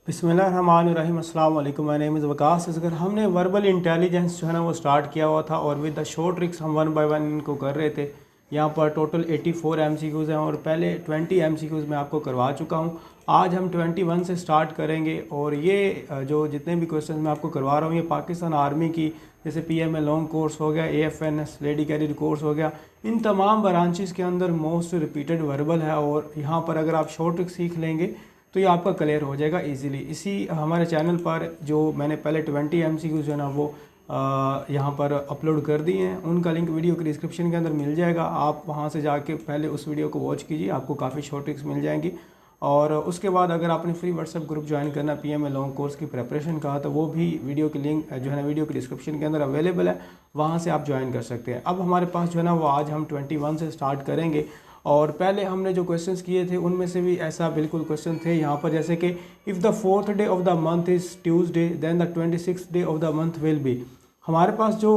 बिस्मिल्लाहिर्रहमानिर्रहीम अस्सलाम वालेकुम। My name is Waqas Asghar. हमने वर्बल इंटेलिजेंस जो है ना वो स्टार्ट किया हुआ था और विद द शॉर्ट ट्रिक्स हम वन बाय वन इनको कर रहे थे। यहाँ पर टोटल 84 MCQs हैं और पहले 20 MCQs मैं आपको करवा चुका हूँ। आज हम 21 से स्टार्ट करेंगे और ये जो जितने भी क्वेश्चन मैं आपको करवा रहा हूँ ये पाकिस्तान आर्मी की, जैसे PMA लॉन्ग कोर्स हो गया, AFNS लेडी कैरियर कोर्स हो गया, इन तमाम ब्रांचेस के अंदर मोस्ट रिपीटेड वर्बल है। और यहाँ पर अगर आप शॉर्ट ट्रिक सीख लेंगे तो ये आपका क्लियर हो जाएगा इजीली। इसी हमारे चैनल पर जो मैंने पहले 20 MCQ जो है ना वो यहाँ पर अपलोड कर दिए हैं, उनका लिंक वीडियो के डिस्क्रिप्शन के अंदर मिल जाएगा। आप वहाँ से जाके पहले उस वीडियो को वॉच कीजिए, आपको काफ़ी शॉर्ट ट्रिक्स मिल जाएंगी। और उसके बाद अगर आपने फ्री व्हाट्सएप ग्रुप ज्वाइन करना PMA लॉन्ग कोर्स की प्रिपरेशन का, तो वो भी वीडियो की लिंक जो है ना वीडियो के डिस्क्रिप्शन के अंदर अवेलेबल है, वहाँ से आप ज्वाइन कर सकते हैं। अब हमारे पास जो है ना वो आज हम 21 से स्टार्ट करेंगे और पहले हमने जो क्वेश्चंस किए थे उनमें से भी ऐसा बिल्कुल क्वेश्चन थे यहाँ पर, जैसे कि if the 4th day of the month is Tuesday then the 26th day of the month will be. हमारे पास जो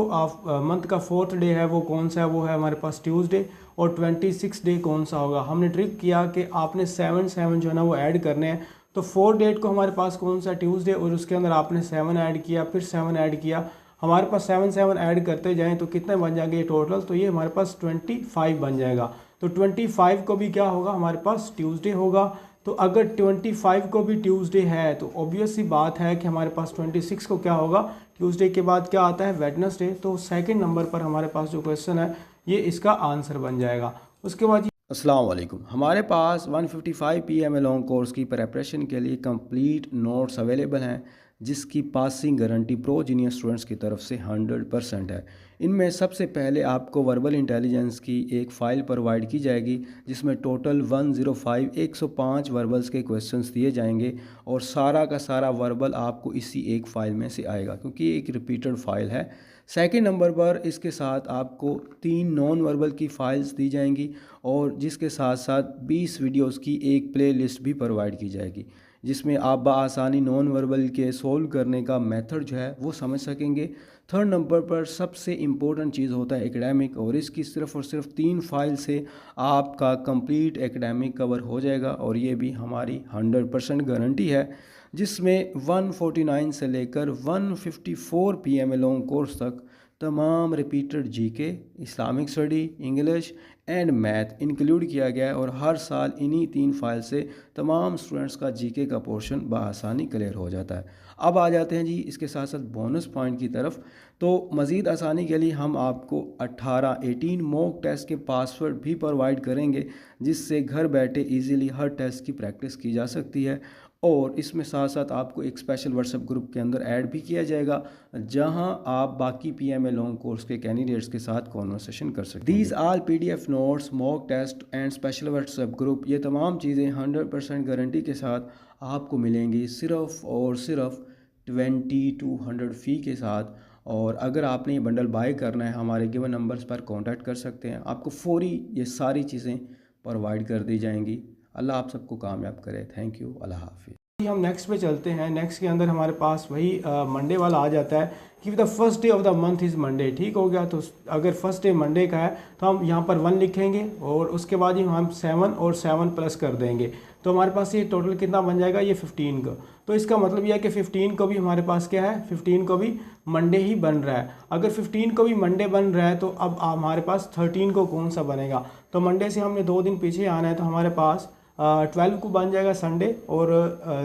मंथ का 4th डे है वो कौन सा है, वो है हमारे पास ट्यूसडे। और 26 डे कौन सा होगा, हमने ट्रिक किया कि आपने 7 जो है ना वो ऐड करने हैं। तो 4 डेट को हमारे पास कौन सा ट्यूसडे और उसके अंदर आपने 7 ऐड किया, फिर 7 ऐड किया। हमारे पास 7 ऐड करते जाएँ तो कितने बन जाएंगे टोटल, तो ये हमारे पास 25 बन जाएगा। तो 25 को भी क्या होगा, हमारे पास ट्यूसडे होगा। तो अगर 25 को भी ट्यूसडे है तो ऑब्वियस सी बात है कि हमारे पास 26 को क्या होगा, ट्यूसडे के बाद क्या आता है, वेडनेसडे। तो सेकंड नंबर पर हमारे पास जो क्वेश्चन है ये इसका आंसर बन जाएगा। उसके बाद अस्सलाम वालेकुम, हमारे पास 155 PMA लॉन्ग कोर्स की प्रिपरेशन के लिए कंप्लीट नोट्स अवेलेबल हैं, जिसकी पासिंग गारंटी प्रो जीनियर स्टूडेंट्स की तरफ से 100% है। इनमें सबसे पहले आपको वर्बल इंटेलिजेंस की एक फ़ाइल प्रोवाइड की जाएगी, जिसमें टोटल 105 वर्बल्स के क्वेश्चंस दिए जाएंगे और सारा का सारा वर्बल आपको इसी एक फ़ाइल में से आएगा, क्योंकि ये एक रिपीटेड फ़ाइल है। सेकंड नंबर पर इसके साथ आपको 3 नॉन वर्बल की फ़ाइल्स दी जाएंगी और जिसके साथ साथ 20 वीडियोस की एक प्लेलिस्ट भी प्रोवाइड की जाएगी, जिसमें आप बआसानी नॉन वर्बल के सोल्व करने का मेथड जो है वो समझ सकेंगे। थर्ड नंबर पर सबसे इम्पोर्टेंट चीज़ होता है एकेडमिक, और इसकी सिर्फ़ और सिर्फ 3 फाइल से आपका कंप्लीट एकेडमिक कवर हो जाएगा और ये भी हमारी 100% गारंटी है, जिसमें 149 से लेकर 154 PMA लॉन्ग कोर्स तक तमाम repeated GK, Islamic study, English and math include किया गया है। और हर साल इन्हीं 3 फाइल से तमाम स्टूडेंट्स का GK का पोर्शन बआसानी क्लियर हो जाता है। अब आ जाते हैं जी इसके साथ साथ बोनस पॉइंट की तरफ। तो मज़ीद आसानी के लिए हम आपको 18 मॉक टेस्ट के पासवर्ड भी प्रोवाइड करेंगे, जिससे घर बैठे इजीली हर टेस्ट की प्रैक्टिस की जा सकती है। और इसमें साथ साथ आपको एक स्पेशल व्हाट्सएप ग्रुप के अंदर ऐड भी किया जाएगा, जहां आप बाकी PMA लॉन्ग कोर्स के कैंडिडेट्स के साथ कॉन्वर्सेशन कर सकते हैं। These all PDF notes, mock test and special WhatsApp group, ये तमाम चीज़ें 100% गारंटी के साथ आपको मिलेंगी सिर्फ़ और सिर्फ 2200 फ़ी के साथ। और अगर आपने ये बंडल बाय करना है, हमारे गिवन नंबर्स पर कांटेक्ट कर सकते हैं, आपको फौरी ये सारी चीज़ें प्रोवाइड कर दी जाएंगी। अल्लाह आप सबको कामयाब करे। थैंक यू, अल्लाह हाफिज़। हम नेक्स्ट पे चलते हैं। नेक्स्ट के अंदर हमारे पास वही मंडे वाला आ जाता है कि the first day of the month is Monday. ठीक हो गया, तो अगर फर्स्ट डे मंडे का है तो हम यहाँ पर 1 लिखेंगे और उसके बाद ही हम 7 और 7 प्लस कर देंगे, तो हमारे पास ये टोटल कितना बन जाएगा, ये 15 का। तो इसका मतलब यह है कि 15 को भी हमारे पास क्या है, 15 को भी मंडे ही बन रहा है। अगर 15 को भी मंडे बन रहा है तो अब हमारे पास 13 को कौन सा बनेगा, तो मंडे से हमने 2 दिन पीछे आना है, तो हमारे पास 12 को बन जाएगा संडे। और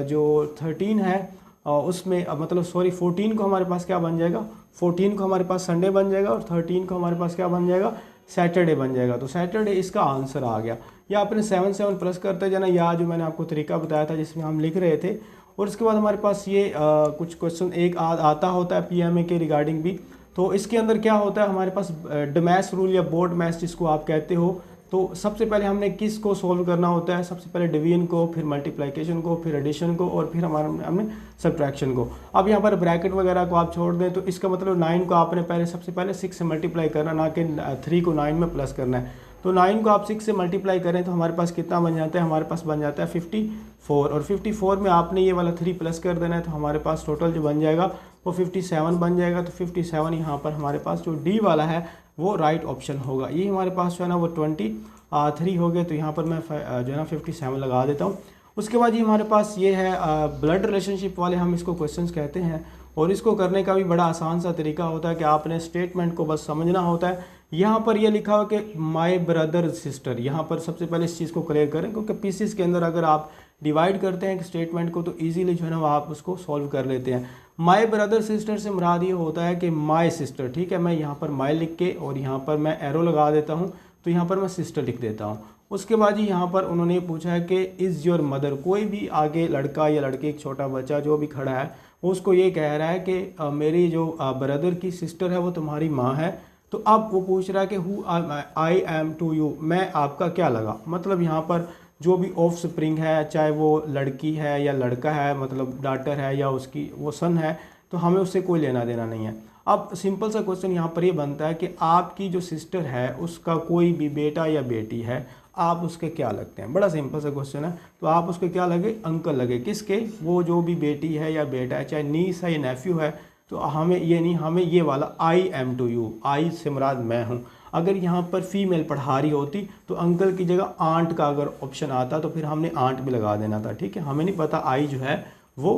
जो 13 है उसमें मतलब 14 को हमारे पास क्या बन जाएगा, 14 को हमारे पास संडे बन जाएगा और 13 को हमारे पास क्या बन जाएगा, सैटरडे बन जाएगा। तो सैटरडे इसका आंसर आ गया। या अपने 7 प्लस करते जाना, या जो मैंने आपको तरीका बताया था जिसमें हम लिख रहे थे। और उसके बाद हमारे पास ये कुछ क्वेश्चन एक आता होता है PMA के रिगार्डिंग भी। तो इसके अंदर क्या होता है, हमारे पास डमैस रूल या बोर्ड मैथ्स जिसको आप कहते हो, तो सबसे पहले हमने किस को सोल्व करना होता है, सबसे पहले डिवीजन को, फिर मल्टीप्लिकेशन को, फिर एडिशन को, और फिर हमने सब्ट्रैक्शन को। अब यहाँ पर ब्रैकेट वगैरह को आप छोड़ दें तो इसका मतलब 9 को आपने सबसे पहले 6 से मल्टीप्लाई करना, ना कि 3 को 9 में प्लस करना है। तो 9 को आप 6 से मल्टीप्लाई करें तो हमारे पास कितना बन जाता है, हमारे पास बन जाता है 54। और 54 में आपने ये वाला 3 प्लस कर देना है, तो हमारे पास टोटल जो बन जाएगा वो 57 बन जाएगा। तो 57 यहाँ पर हमारे पास जो D वाला है वो राइट ऑप्शन होगा। ये हमारे पास जो है ना वो 23 हो गए, तो यहाँ पर मैं जो है ना 57 लगा देता हूँ। उसके बाद ये हमारे पास ये है ब्लड रिलेशनशिप वाले हम इसको क्वेश्चंस कहते हैं, और इसको करने का भी बड़ा आसान सा तरीका होता है कि आपने स्टेटमेंट को बस समझना होता है। यहाँ पर ये लिखा हो कि माय ब्रदर सिस्टर, यहाँ पर सबसे पहले इस चीज़ को क्लियर करें, क्योंकि पीसीस के अंदर अगर आप डिवाइड करते हैं स्टेटमेंट को तो इजीली जो है ना आप उसको सॉल्व कर लेते हैं। माय ब्रदर सिस्टर से मुराद ये होता है कि माय सिस्टर, ठीक है, मैं यहाँ पर माय लिख के और यहाँ पर मैं एरो लगा देता हूँ, तो यहाँ पर मैं सिस्टर लिख देता हूँ। उसके बाद जी यहाँ पर उन्होंने पूछा है कि इज़ योर मदर, कोई भी आगे लड़का या लड़की, एक छोटा बच्चा जो भी खड़ा है वो उसको ये कह रहा है कि मेरी जो ब्रदर की सिस्टर है वो तुम्हारी माँ है। तो अब वो पूछ रहा है कि who I am to you, मैं आपका क्या लगा। मतलब यहाँ पर जो भी ऑफ स्प्रिंग है, चाहे वो लड़की है या लड़का है, मतलब डॉटर है या उसकी वो सन है, तो हमें उससे कोई लेना देना नहीं है। अब सिंपल सा क्वेश्चन यहाँ पर ये बनता है कि आपकी जो सिस्टर है उसका कोई भी बेटा या बेटी है, आप उसके क्या लगते हैं। बड़ा सिंपल सा क्वेश्चन है, तो आप उसके क्या लगे, अंकल लगे। किसके, वो जो भी बेटी है या बेटा है, चाहे नीस है या नेफ्यू है, तो हमें ये नहीं, हमें ये वाला आई एम टू यू, आई से मुराद मैं हूँ। अगर यहाँ पर फीमेल पढ़ा रही होती तो अंकल की जगह आंट का अगर ऑप्शन आता तो फिर हमने आंट भी लगा देना था, ठीक है। हमें नहीं पता आई जो है वो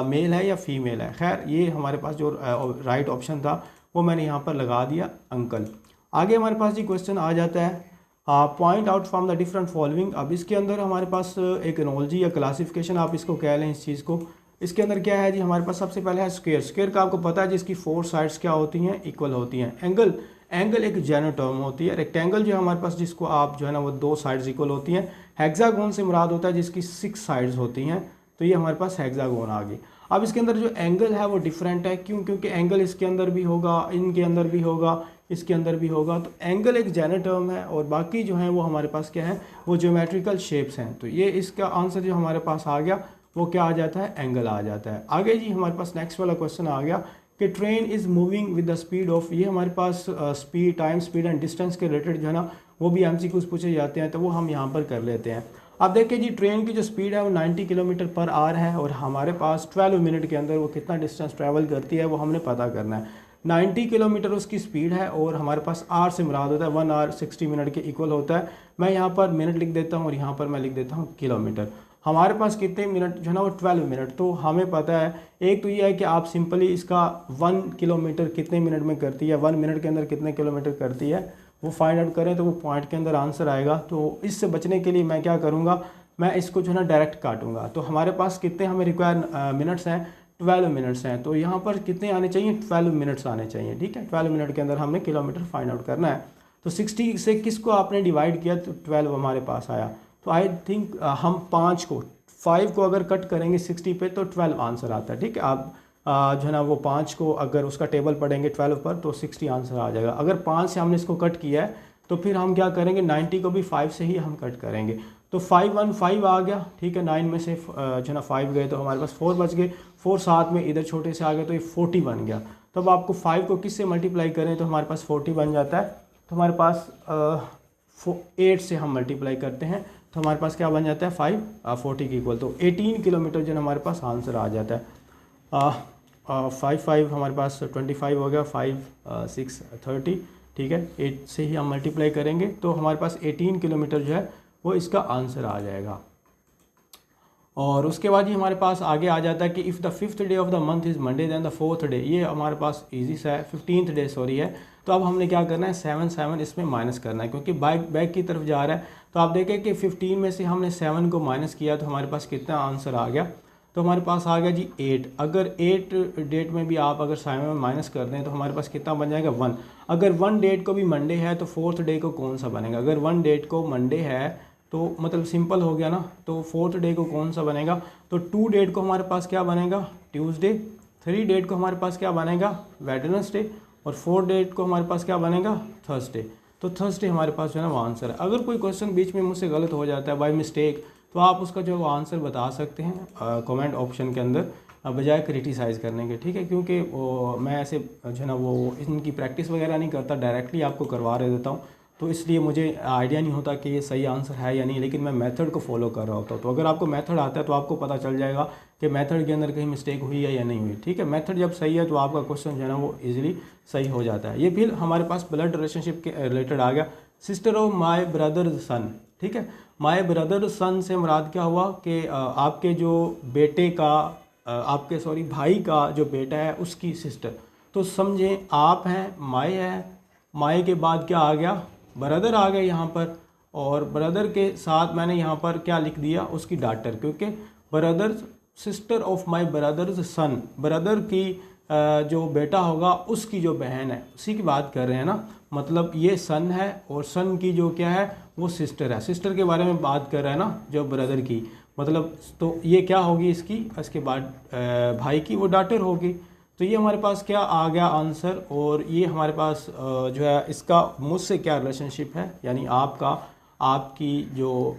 मेल है या फीमेल है। खैर ये हमारे पास जो राइट ऑप्शन था वो मैंने यहाँ पर लगा दिया, अंकल। आगे हमारे पास जी क्वेश्चन आ जाता है point out from the different following. अब इसके अंदर हमारे पास एक एनोलॉजी या क्लासिफिकेशन आप इसको कह लें इस चीज़ को। इसके अंदर क्या है जी, हमारे पास सबसे पहले है स्क्वायर। स्क्वायर का आपको पता है जिसकी 4 साइड्स क्या होती हैं, इक्वल होती हैं। एंगल, एंगल एक जेनरल टर्म होती है। रेक्टेंगल जो है हमारे पास जिसको आप जो है ना वो 2 साइड्स इक्वल होती हैं। हेक्सागोन से मुराद होता है जिसकी 6 साइड्स होती हैं, तो ये हमारे पास हेक्सागोन आ गई। अब इसके अंदर जो एंगल है वो डिफरेंट है, क्यों, क्योंकि एंगल इसके अंदर भी होगा, इनके अंदर भी होगा, इसके अंदर भी होगा। तो एंगल एक जेनरल टर्म है और बाकी जो है वो हमारे पास क्या है, वो ज्योमेट्रिकल शेप्स हैं। तो ये इसका आंसर जो हमारे पास आ गया वो क्या आ जाता है, एंगल आ जाता है। आगे जी हमारे पास नेक्स्ट वाला क्वेश्चन आ गया कि train is moving with the speed of, ये हमारे पास speed, time, speed and distance के रिलेटेड जो है ना वो भी एमसीक्यूज पूछे जाते हैं, तो वो हम यहाँ पर कर लेते हैं। अब देखिए जी ट्रेन की जो स्पीड है वो 90 किलोमीटर पर आवर है और हमारे पास 12 मिनट के अंदर वो कितना डिस्टेंस ट्रैवल करती है वो हमने पता करना है। 90 किलोमीटर उसकी स्पीड है और हमारे पास आर से मुराद होता है 1 आवर 60 मिनट के इक्वल होता है। मैं यहाँ पर मिनट लिख देता हूँ और यहाँ पर मैं लिख देता हूँ किलोमीटर। हमारे पास कितने मिनट जो है ना वो 12 मिनट। तो हमें पता है, एक तो ये है कि आप सिंपली इसका 1 किलोमीटर कितने मिनट में करती है, 1 मिनट के अंदर कितने किलोमीटर करती है वो फाइंड आउट करें तो वो पॉइंट के अंदर आंसर आएगा। तो इससे बचने के लिए मैं क्या करूँगा, मैं इसको जो है ना डायरेक्ट काटूंगा। तो हमारे पास कितने हमें रिक्वायर मिनट्स हैं, 12 मिनट्स हैं। तो यहाँ पर कितने आने चाहिए, 12 मिनट्स आने चाहिए, ठीक है। 12 मिनट के अंदर हमने किलोमीटर फाइंड आउट करना है। तो 60 से किसको आपने डिवाइड किया तो 12 हमारे पास आया। तो आई थिंक हम 5 को अगर कट करेंगे 60 पे तो 12 आंसर आता है, ठीक है। आप जो है ना वो 5 को अगर उसका टेबल पढ़ेंगे 12 पर तो 60 आंसर आ जाएगा। अगर 5 से हमने इसको कट किया है तो फिर हम क्या करेंगे, 90 को भी 5 से ही हम कट करेंगे। तो 515 आ गया, ठीक है। 9 में से जो है ना 5 गए तो हमारे पास 4 बच गए। 4 साथ में इधर छोटे से आ गए तो ये 40 बन गया। तो अब आपको 5 को किससे मल्टीप्लाई करें तो हमारे पास 40 बन जाता है। तो हमारे पास 8 से हम मल्टीप्लाई करते हैं तो हमारे पास क्या बन जाता है, 40 के इक्वल। तो 18 किलोमीटर जो हमारे पास आंसर आ जाता है। 5 हमारे पास 25 हो गया, 5 6 30, ठीक है। 8 से ही हम मल्टीप्लाई करेंगे तो हमारे पास 18 किलोमीटर जो है वो इसका आंसर आ जाएगा। और उसके बाद ही हमारे पास आगे आ जाता है कि if the 5th day of the month is Monday then the 4th day, ये हमारे पास इजी सा है, 15th डे सॉरी है। तो अब हमने क्या करना है, 7 इसमें माइनस करना है क्योंकि बैक की तरफ जा रहा है। तो आप देखें कि 15 में से हमने 7 को माइनस किया तो हमारे पास कितना आंसर आ गया, तो हमारे पास आ गया जी 8। अगर 8 डेट में भी आप अगर 7 में माइनस कर दें तो हमारे पास कितना बन जाएगा, 1। अगर 1 डेट को भी मंडे है तो 4th डे को कौन सा बनेगा, अगर 1 डेट को मंडे है तो मतलब सिंपल हो गया ना। तो 4th डे को कौन सा बनेगा, तो 2 डेट को हमारे पास क्या बनेगा, ट्यूसडे। 3 डेट को हमारे पास क्या बनेगा, वेडनेसडे। और 4 डेट को हमारे पास क्या बनेगा, थर्सडे। तो थर्सडे हमारे पास जो है ना वो आंसर है। अगर कोई क्वेश्चन बीच में मुझसे गलत हो जाता है बाय मिस्टेक तो आप उसका जो आंसर बता सकते हैं कमेंट ऑप्शन के अंदर, बजाय क्रिटिसाइज़ करने के, ठीक है। क्योंकि मैं ऐसे जो है ना वो इनकी प्रैक्टिस वगैरह नहीं करता, डायरेक्टली आपको करवा रह देता हूँ। तो इसलिए मुझे आइडिया नहीं होता कि ये सही आंसर है या नहीं, लेकिन मैं मेथड को फॉलो कर रहा होता हूँ। तो अगर आपको मेथड आता है तो आपको पता चल जाएगा कि मेथड के अंदर कहीं मिस्टेक हुई है या नहीं हुई, ठीक है। मेथड जब सही है तो आपका क्वेश्चन जो है ना वो इजीली सही हो जाता है। ये फिर हमारे पास ब्लड रिलेशनशिप के रिलेटेड आ गया, सिस्टर ऑफ माय ब्रदर सन, ठीक है। माय ब्रदर सन से मुराद क्या हुआ कि आपके जो बेटे का आपके सॉरी भाई का जो बेटा है उसकी सिस्टर। तो समझें आप हैं, माय है, माय के बाद क्या आ गया, ब्रदर आ गया यहाँ पर, और ब्रदर के साथ मैंने यहाँ पर क्या लिख दिया, उसकी डॉटर, क्योंकि brother sister of my brother's son, brother की जो बेटा होगा उसकी जो बहन है उसी की बात कर रहे हैं ना। मतलब ये सन है और सन की जो क्या है वो सिस्टर है, सिस्टर के बारे में बात कर रहा है ना जो ब्रदर की, मतलब तो ये क्या होगी इसके बाद भाई की वो डॉटर होगी। तो ये हमारे पास क्या आ गया आंसर, और ये हमारे पास जो है इसका मुझसे क्या रिलेशनशिप है, यानी आपकी जो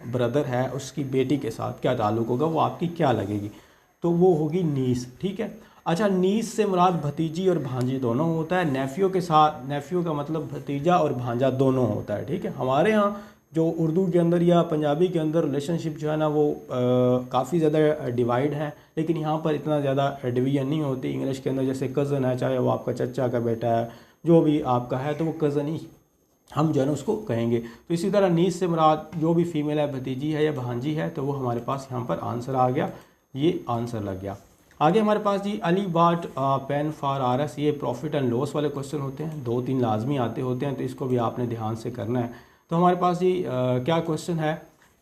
ब्रदर है उसकी बेटी के साथ क्या ताल्लुक़ होगा, वो आपकी क्या लगेगी, तो वो होगी नीस। ठीक है। अच्छा, नीस से मुराद भतीजी और भांजी दोनों होता है। नेफ्यू के साथ, नेफ्यू का मतलब भतीजा और भांजा दोनों होता है। ठीक है। हमारे यहाँ जो उर्दू के अंदर या पंजाबी के अंदर रिलेशनशिप जो है ना वो काफ़ी ज़्यादा डिवाइड है, लेकिन यहाँ पर इतना ज़्यादा डिवीजन नहीं होती। इंग्लिश के अंदर जैसे कज़न है, चाहे वो आपका चचा का बेटा है, जो भी आपका है तो वो कज़न ही हम जो है ना उसको कहेंगे। तो इसी तरह नीस से मुराद जो भी फीमेल है, भतीजी है या भांजी है, तो वो हमारे पास यहाँ पर आंसर आ गया, ये आंसर लग गया। आगे हमारे पास जी अली बाट पेन फॉर RS, ये प्रॉफिट एंड लॉस वाले क्वेश्चन होते हैं, 2-3 लाजमी आते होते हैं, तो इसको भी आपने ध्यान से करना है। तो हमारे पास जी क्या क्वेश्चन है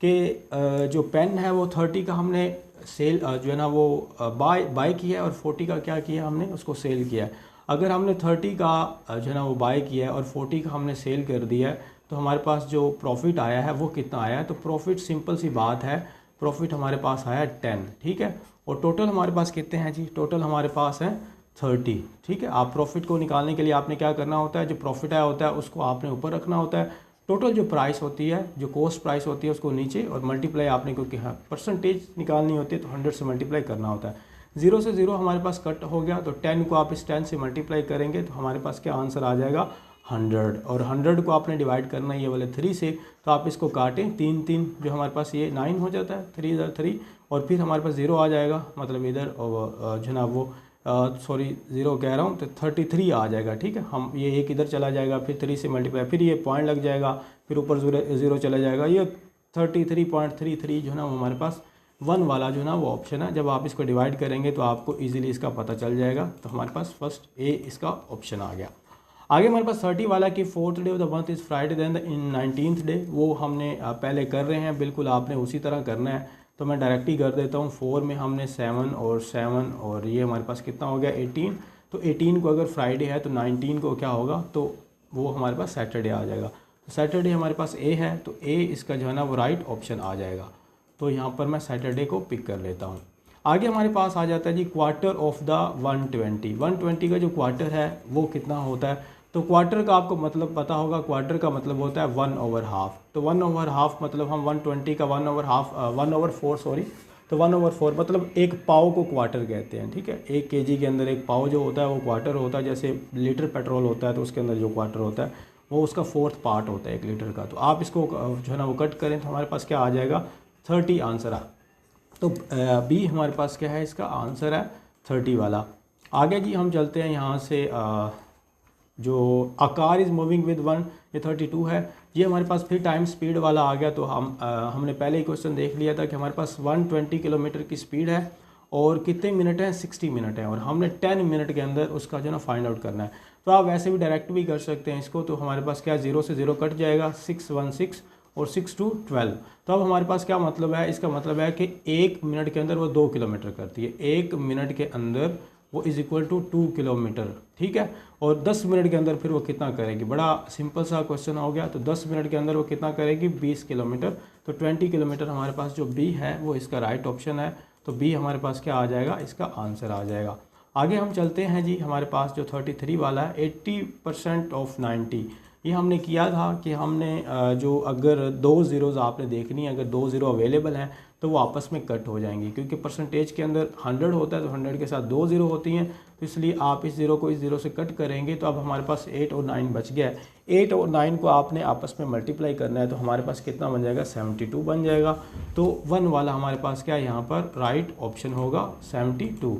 कि जो पेन है वो 30 का हमने सेल जो है ना वो बाय किया है, और 40 का क्या किया हमने, उसको सेल किया है। अगर हमने 30 का जो है ना वो बाय किया है और 40 का हमने सेल कर दिया है, तो हमारे पास जो प्रॉफिट आया है वो कितना आया है, तो प्रॉफिट सिंपल सी बात है, प्रॉफिट हमारे पास आया 10। ठीक है। और टोटल हमारे पास कितने हैं जी, टोटल हमारे पास है 30। ठीक है। आप प्रॉफिट को निकालने के लिए आपने क्या करना होता है, जो प्रॉफिट आया होता है उसको आपने ऊपर रखना होता है, टोटल जो प्राइस होती है, जो कॉस्ट प्राइस होती है उसको नीचे, और मल्टीप्लाई आपने, क्योंकि हाँ परसेंटेज निकालनी होती है तो 100 से मल्टीप्लाई करना होता है। 0 से 0 हमारे पास कट हो गया, तो 10 को आप इस 10 से मल्टीप्लाई करेंगे तो हमारे पास क्या आंसर आ जाएगा 100, और 100 को आपने डिवाइड करना है ये वाले 3 से, तो आप इसको काटें 3 जो हमारे पास ये 9 हो जाता है, 3 इधर 3, और फिर हमारे पास 0 आ जाएगा, मतलब इधर जनाब वो सॉरी 0 कह रहा हूँ, तो 33 आ जाएगा। ठीक है। हम ये एक इधर चला जाएगा, फिर 3 से मल्टीप्लाई, फिर ये पॉइंट लग जाएगा, फिर ऊपर 0 चला जाएगा, ये 33.33 जो है ना वो हमारे पास 1 वाला जो है ना वो ऑप्शन है। जब आप इसको डिवाइड करेंगे तो आपको इजीली इसका पता चल जाएगा। तो हमारे पास फर्स्ट ए इसका ऑप्शन आ गया। आगे हमारे पास 30 वाला कि 4th day of the month is Friday then in 19th day, वो हमने पहले कर रहे हैं, बिल्कुल आपने उसी तरह करना है। तो मैं डायरेक्ट ही कर देता हूँ। 4 में हमने 7 और 7 और ये हमारे पास कितना हो गया 18। तो 18 को अगर फ्राइडे है तो 19 को क्या होगा, तो वो हमारे पास सैटरडे आ जाएगा। तो सैटरडे हमारे पास ए है, तो ए इसका जो है ना वो राइट ऑप्शन आ जाएगा। तो यहाँ पर मैं सैटरडे को पिक कर लेता हूँ। आगे हमारे पास आ जाता है जी क्वार्टर ऑफ द 120 का जो क्वार्टर है वो कितना होता है। तो क्वार्टर का आपको मतलब पता होगा, क्वार्टर का मतलब होता है 1/2। तो 1/2 मतलब हम 120 का 1/4 सॉरी, तो 1/4 मतलब एक पाव को क्वार्टर कहते हैं। ठीक है। 1 kg के अंदर एक पाव जो होता है वो क्वार्टर होता है। जैसे लीटर पेट्रोल होता है तो उसके अंदर जो क्वार्टर होता है वो उसका 4th पार्ट होता है 1 लीटर का। तो आप इसको जो है ना वो कट करें तो हमारे पास क्या आ जाएगा 30 आंसर आ। तो बी हमारे पास क्या है, इसका आंसर है 30 वाला। आगे जी हम चलते हैं यहाँ से जो आकार इज़ मूविंग विद 1, ये 32 है। ये हमारे पास फिर टाइम स्पीड वाला आ गया। तो हमने पहले ही क्वेश्चन देख लिया था कि हमारे पास 120 किलोमीटर की स्पीड है और कितने मिनट हैं 60 मिनट है, और हमने 10 मिनट के अंदर उसका जो ना फाइंड आउट करना है। तो आप वैसे भी डायरेक्ट भी कर सकते हैं इसको। तो हमारे पास क्या 0 से 0 कट जाएगा, 6 1 6 और 6 2 12। तो अब हमारे पास क्या मतलब है, इसका मतलब है कि 1 मिनट के अंदर वो 2 किलोमीटर करती है। 1 मिनट के अंदर वो इज़ इक्वल टू 2 किलोमीटर। ठीक है। और 10 मिनट के अंदर फिर वो कितना करेगी, बड़ा सिंपल सा क्वेश्चन हो गया। तो 10 मिनट के अंदर वो कितना करेगी 20 किलोमीटर। तो 20 किलोमीटर हमारे पास जो बी है वो इसका राइट ऑप्शन है। तो बी हमारे पास क्या आ जाएगा, इसका आंसर आ जाएगा। आगे हम चलते हैं जी, हमारे पास जो 33 वाला है 80% ऑफ 90। ये हमने किया था कि हमने जो अगर 2 ज़ीरोज़ आपने देखनी है, अगर 2 ज़ीरो अवेलेबल हैं तो वो आपस में कट हो जाएंगी, क्योंकि परसेंटेज के अंदर 100 होता है तो 100 के साथ 2 ज़ीरो होती हैं। तो इसलिए आप इस ज़ीरो को इस ज़ीरो से कट करेंगे। तो अब हमारे पास 8 और 9 बच गया है। 8 और 9 को आपने आपस में मल्टीप्लाई करना है। तो हमारे पास कितना बन जाएगा 72 बन जाएगा। तो 1 वाला हमारे पास क्या है यहाँ पर राइट ऑप्शन होगा 72।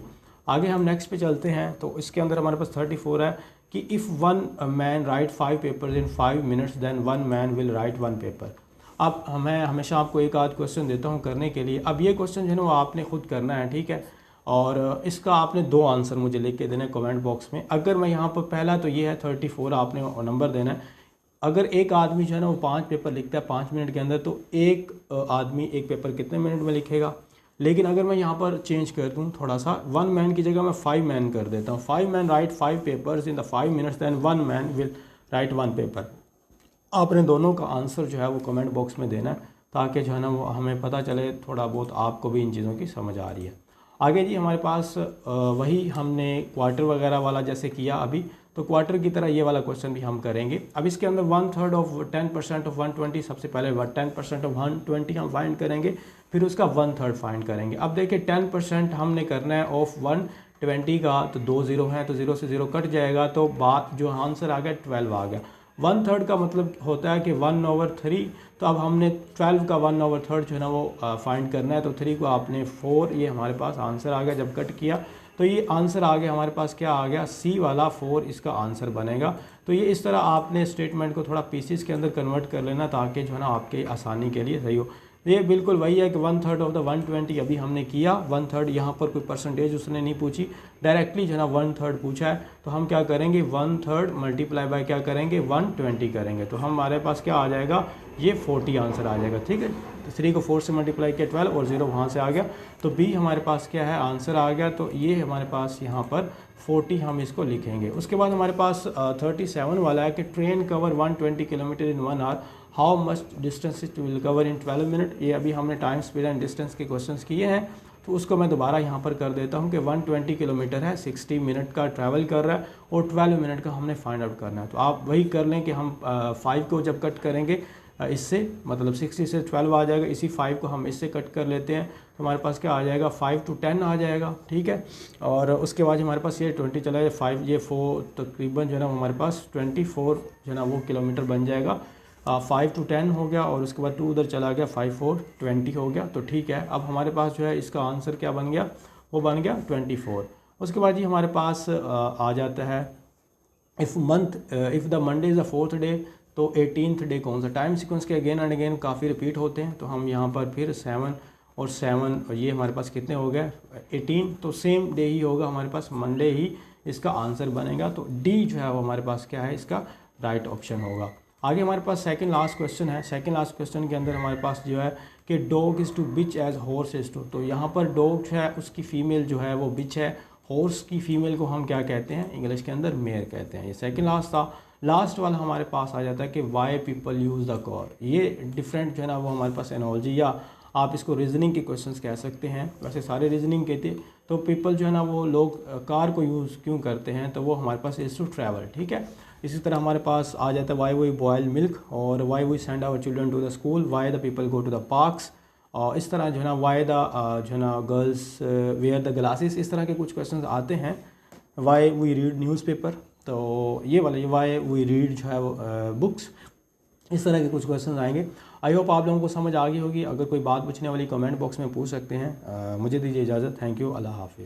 आगे हम नेक्स्ट पे चलते हैं। तो इसके अंदर हमारे पास 34 है कि if 1 man write 5 papers in 5 minutes then 1 man will write 1 paper. अब मैं हमेशा आपको एक आध क्वेश्चन देता हूँ करने के लिए। अब ये क्वेश्चन जो है ना वो आपने खुद करना है, ठीक है। और इसका आपने 2 आंसर मुझे लिख के देना है कमेंट बॉक्स में। अगर मैं यहाँ पर पहला तो ये है 34 आपने नंबर देना है। अगर एक आदमी जो है ना वो 5 पेपर लिखता है 5 मिनट के अंदर, तो एक आदमी एक पेपर कितने मिनट में लिखेगा। लेकिन अगर मैं यहाँ पर चेंज कर दूँ थोड़ा सा, 1 मैन की जगह मैं 5 मैन कर देता हूँ। 5 man write 5 papers in the 5 minutes, then 1 man will write 1 paper. आपने दोनों का आंसर जो है वो कमेंट बॉक्स में देना है, ताकि जो है ना वो हमें पता चले थोड़ा बहुत आपको भी इन चीज़ों की समझ आ रही है। आगे जी हमारे पास वही हमने क्वार्टर वगैरह वाला जैसे किया अभी, तो क्वार्टर की तरह ये वाला क्वेश्चन भी हम करेंगे। अब इसके अंदर 1/3 ऑफ 10% ऑफ 120, सबसे पहले 10% ऑफ 120 हम फाइंड करेंगे, फिर उसका 1/3 फाइंड करेंगे। अब देखिए 10% हमने करना है ऑफ 120 का, तो 2 ज़ीरो हैं तो 0 से 0 कट जाएगा, तो बात जो आंसर आ गया 12 आ गया। 1/3 का मतलब होता है कि 1/3, तो अब हमने 12 का 1/3 जो है ना वो फाइंड करना है, तो 3 को आपने 4, ये हमारे पास आंसर आ गया। जब कट किया तो ये आंसर आ गया हमारे पास, क्या आ गया, सी वाला 4 इसका आंसर बनेगा। तो ये इस तरह आपने स्टेटमेंट को थोड़ा पीसेस के अंदर कन्वर्ट कर लेना, ताकि जो है ना आपके आसानी के लिए सही हो। ये बिल्कुल वही है कि 1/3 ऑफ द 120 अभी हमने किया। 1/3 यहाँ पर कोई परसेंटेज उसने नहीं पूछी, डायरेक्टली जो है ना 1/3 पूछा है। तो हम क्या करेंगे, 1/3 मल्टीप्लाई बाय क्या करेंगे, 120 करेंगे, तो हमारे पास क्या आ जाएगा, ये 40 आंसर आ जाएगा, ठीक है। तो 3 को 4 से मल्टीप्लाई किया 12 और 0 वहाँ से आ गया, तो बी हमारे पास क्या है, आंसर आ गया। तो ये हमारे पास यहाँ पर 40 हम इसको लिखेंगे। उसके बाद हमारे पास 37 वाला है कि train cover 120 kilometre in 1 hour, how much distance it will cover in 12 minute. ये अभी हमने टाइम, स्पीड एंड डिस्टेंस के क्वेश्चंस किए हैं, तो उसको मैं दोबारा यहाँ पर कर देता हूँ कि 120 किलोमीटर है, 60 मिनट का ट्रैवल कर रहा है, और 12 मिनट का हमने फाइंड आउट करना है। तो आप वही कर लें कि हम 5 को जब कट करेंगे इससे, मतलब 60 से 12 आ जाएगा, इसी 5 को हम इससे कट कर लेते हैं, तो हमारे पास क्या आ जाएगा, 5 to 10 आ जाएगा, ठीक है। और उसके बाद हमारे पास ये 20 चला जाए, 5 ये 4 तकरीबन जो है ना हमारे पास 24 जो है ना वो किलोमीटर बन जाएगा। 5 to 10 हो गया, और उसके बाद 2 उधर चला गया, 5 4 20 हो गया। तो ठीक है, अब हमारे पास जो है इसका आंसर क्या बन गया, वो बन गया 24। उसके बाद जी हमारे पास आ जाता है if the Monday is the 4th day, तो 18th डे कौन सा। टाइम सीक्वेंस के अगेन एंड अगेन काफ़ी रिपीट होते हैं, तो हम यहाँ पर फिर 7 और 7 ये हमारे पास कितने हो गए, 18, तो सेम डे ही होगा हमारे पास, मंडे ही इसका आंसर बनेगा। तो डी जो है वो हमारे पास क्या है, इसका राइट ऑप्शन होगा। आगे हमारे पास सेकंड लास्ट क्वेश्चन है। सेकंड लास्ट क्वेश्चन के अंदर हमारे पास जो है कि dog is to bitch as horse is to, तो यहाँ पर डॉग जो है उसकी फ़ीमेल जो है वो बिच है, हॉर्स की फ़ीमेल को हम क्या कहते हैं, इंग्लिश के अंदर मेयर कहते हैं। ये सेकंड लास्ट था। लास्ट वाला हमारे पास आ जाता है कि why people use the car. ये डिफरेंट जो है ना वो हमारे पास एनोलॉजी, या आप इसको रीजनिंग के क्वेश्चंस कह सकते हैं, वैसे सारे रीजनिंग के थे। तो पीपल जो है ना वो लोग कार को यूज़ क्यों करते हैं, तो वो हमारे पास इज़ टू ट्रैवल, ठीक है। इसी तरह हमारे पास आ जाता है वाई वी बॉयल मिल्क, और why we send our children to the school, why the people go to the parks, और इस तरह जो है ना वाई द जो है ना गर्ल्स वेयर द ग्लासेस, इस तरह के कुछ क्वेश्चन आते हैं। वाई वी रीड न्यूज़पेपर, तो ये वाला वाई वी रीड जो है वो बुक्स, इस तरह के कुछ क्वेश्चन आएंगे। आई होप आप लोगों को समझ आ गई होगी। अगर कोई बात पूछने वाली कमेंट बॉक्स में पूछ सकते हैं। मुझे दीजिए इजाज़त। थैंक यू, अल्लाह हाफिज़।